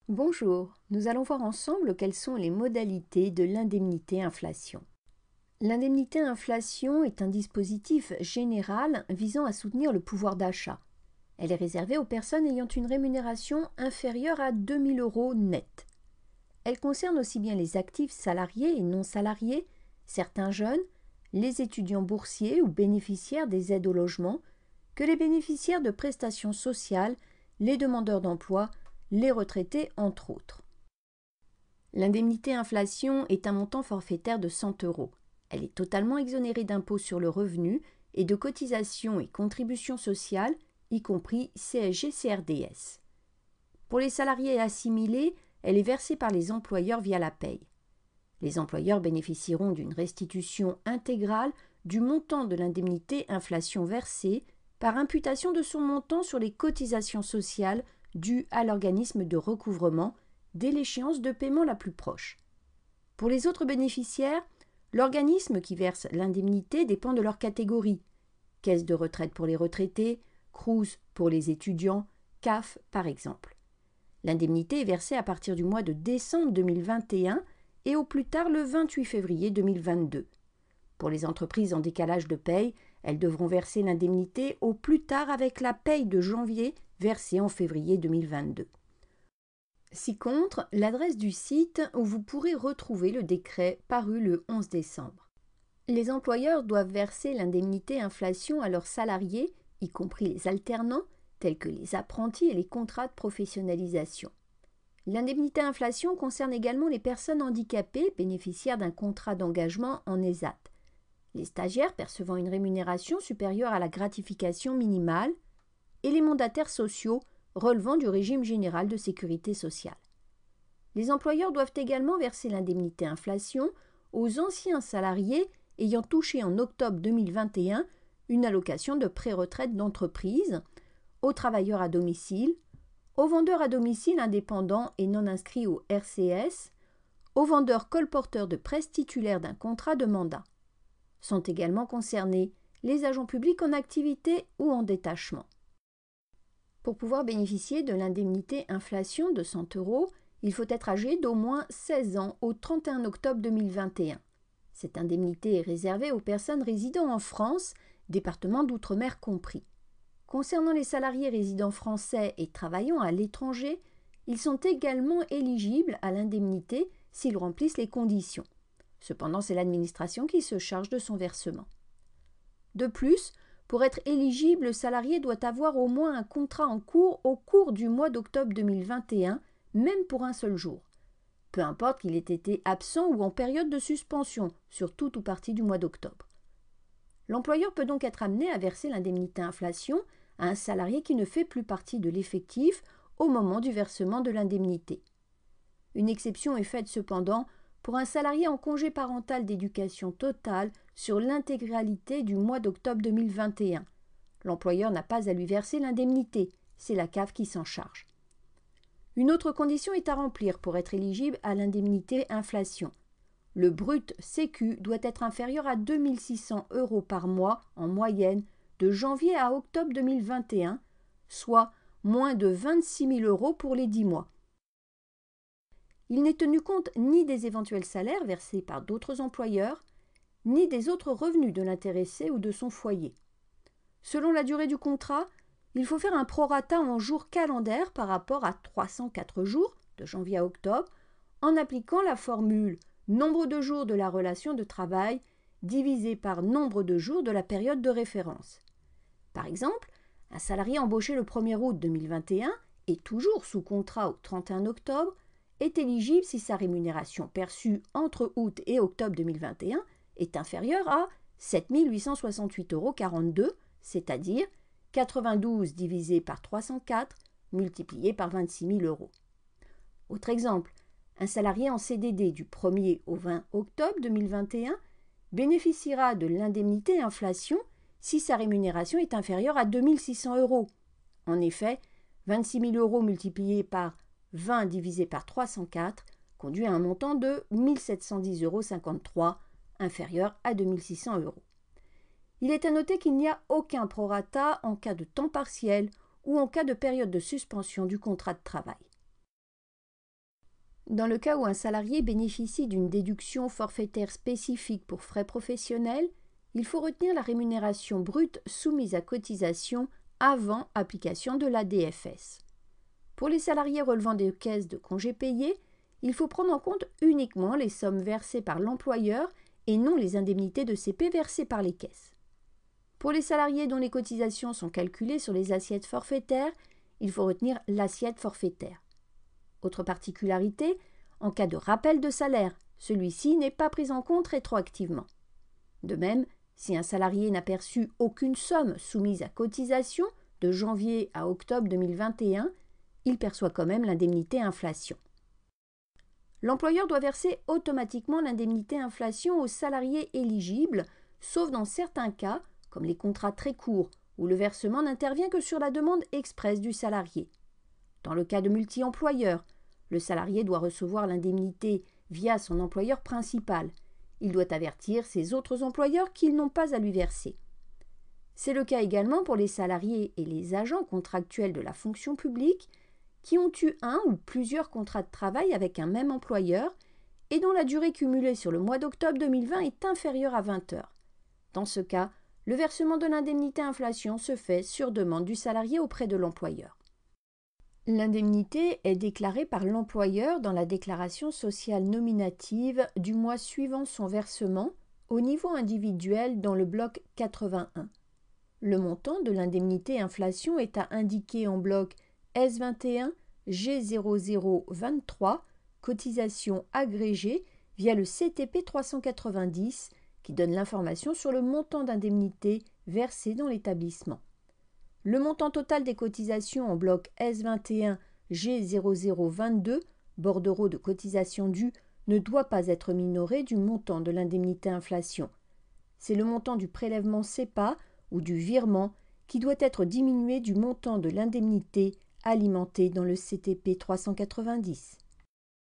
Bonjour, nous allons voir ensemble quelles sont les modalités de l'indemnité inflation. L'indemnité inflation est un dispositif général visant à soutenir le pouvoir d'achat. Elle est réservée aux personnes ayant une rémunération inférieure à 2 000 € net. Elle concerne aussi bien les actifs salariés et non salariés, certains jeunes, les étudiants boursiers ou bénéficiaires des aides au logement, que les bénéficiaires de prestations sociales, les demandeurs d'emploi, les retraités entre autres. L'indemnité inflation est un montant forfaitaire de 100 €. Elle est totalement exonérée d'impôts sur le revenu et de cotisations et contributions sociales, y compris CSG-CRDS. Pour les salariés assimilés, elle est versée par les employeurs via la paye. Les employeurs bénéficieront d'une restitution intégrale du montant de l'indemnité inflation versée par imputation de son montant sur les cotisations sociales dues à l'organisme de recouvrement dès l'échéance de paiement la plus proche. Pour les autres bénéficiaires, l'organisme qui verse l'indemnité dépend de leur catégorie. Caisse de retraite pour les retraités, CRUS pour les étudiants, CAF par exemple. L'indemnité est versée à partir du mois de décembre 2021 et au plus tard le 28 février 2022. Pour les entreprises en décalage de paye, elles devront verser l'indemnité au plus tard avec la paye de janvier versée en février 2022. Ci-contre, l'adresse du site où vous pourrez retrouver le décret paru le 11 décembre. Les employeurs doivent verser l'indemnité inflation à leurs salariés, y compris les alternants, tels que les apprentis et les contrats de professionnalisation. L'indemnité inflation concerne également les personnes handicapées bénéficiaires d'un contrat d'engagement en ESAT, les stagiaires percevant une rémunération supérieure à la gratification minimale et les mandataires sociaux relevant du régime général de sécurité sociale. Les employeurs doivent également verser l'indemnité inflation aux anciens salariés ayant touché en octobre 2021 une allocation de pré-retraite d'entreprise, aux travailleurs à domicile, aux vendeurs à domicile indépendants et non inscrits au RCS, aux vendeurs colporteurs de presse titulaires d'un contrat de mandat. Sont également concernés les agents publics en activité ou en détachement. Pour pouvoir bénéficier de l'indemnité inflation de 100 €, il faut être âgé d'au moins 16 ans au 31 octobre 2021. Cette indemnité est réservée aux personnes résidant en France, département d'outre-mer compris. Concernant les salariés résidents français et travaillant à l'étranger, ils sont également éligibles à l'indemnité s'ils remplissent les conditions. Cependant, c'est l'administration qui se charge de son versement. De plus, pour être éligible, le salarié doit avoir au moins un contrat en cours au cours du mois d'octobre 2021, même pour un seul jour. Peu importe qu'il ait été absent ou en période de suspension sur tout ou partie du mois d'octobre. L'employeur peut donc être amené à verser l'indemnité inflation à un salarié qui ne fait plus partie de l'effectif au moment du versement de l'indemnité. Une exception est faite cependant pour un salarié en congé parental d'éducation totale sur l'intégralité du mois d'octobre 2021. L'employeur n'a pas à lui verser l'indemnité, c'est la CAF qui s'en charge. Une autre condition est à remplir pour être éligible à l'indemnité inflation. Le brut Sécu doit être inférieur à 2 600 € par mois en moyenne de janvier à octobre 2021, soit moins de 26 000 € pour les 10 mois. Il n'est tenu compte ni des éventuels salaires versés par d'autres employeurs, ni des autres revenus de l'intéressé ou de son foyer. Selon la durée du contrat, il faut faire un prorata en jours calendaires par rapport à 304 jours, de janvier à octobre, en appliquant la formule nombre de jours de la relation de travail divisé par nombre de jours de la période de référence. Par exemple, un salarié embauché le 1er août 2021 et toujours sous contrat au 31 octobre est éligible si sa rémunération perçue entre août et octobre 2021 est inférieure à 7 868,42 €, c'est-à-dire 92 divisé par 304 multiplié par 26 000 €. Autre exemple, un salarié en CDD du 1er au 20 octobre 2021 bénéficiera de l'indemnité inflation si sa rémunération est inférieure à 2 600 €. En effet, 26 000 € multiplié par 20 divisé par 304 conduit à un montant de 1 710,53 €, inférieur à 2 600 €. Il est à noter qu'il n'y a aucun prorata en cas de temps partiel ou en cas de période de suspension du contrat de travail. Dans le cas où un salarié bénéficie d'une déduction forfaitaire spécifique pour frais professionnels, il faut retenir la rémunération brute soumise à cotisation avant application de la DFS. Pour les salariés relevant des caisses de congés payés, il faut prendre en compte uniquement les sommes versées par l'employeur et non les indemnités de CP versées par les caisses. Pour les salariés dont les cotisations sont calculées sur les assiettes forfaitaires, il faut retenir l'assiette forfaitaire. Autre particularité, en cas de rappel de salaire, celui-ci n'est pas pris en compte rétroactivement. De même, si un salarié n'a perçu aucune somme soumise à cotisation de janvier à octobre 2021, il perçoit quand même l'indemnité inflation. L'employeur doit verser automatiquement l'indemnité inflation aux salariés éligibles, sauf dans certains cas, comme les contrats très courts, où le versement n'intervient que sur la demande expresse du salarié. Dans le cas de multi-employeurs, le salarié doit recevoir l'indemnité via son employeur principal. Il doit avertir ses autres employeurs qu'ils n'ont pas à lui verser. C'est le cas également pour les salariés et les agents contractuels de la fonction publique qui ont eu un ou plusieurs contrats de travail avec un même employeur et dont la durée cumulée sur le mois d'octobre 2020 est inférieure à 20 heures. Dans ce cas, le versement de l'indemnité inflation se fait sur demande du salarié auprès de l'employeur. L'indemnité est déclarée par l'employeur dans la déclaration sociale nominative du mois suivant son versement au niveau individuel dans le bloc 81. Le montant de l'indemnité inflation est à indiquer en bloc S21 G0023 cotisation agrégée via le CTP 390 qui donne l'information sur le montant d'indemnité versé dans l'établissement. Le montant total des cotisations en bloc S21 G0022, bordereau de cotisation due, ne doit pas être minoré du montant de l'indemnité inflation. C'est le montant du prélèvement CEPA ou du virement qui doit être diminué du montant de l'indemnité alimentée dans le CTP 390.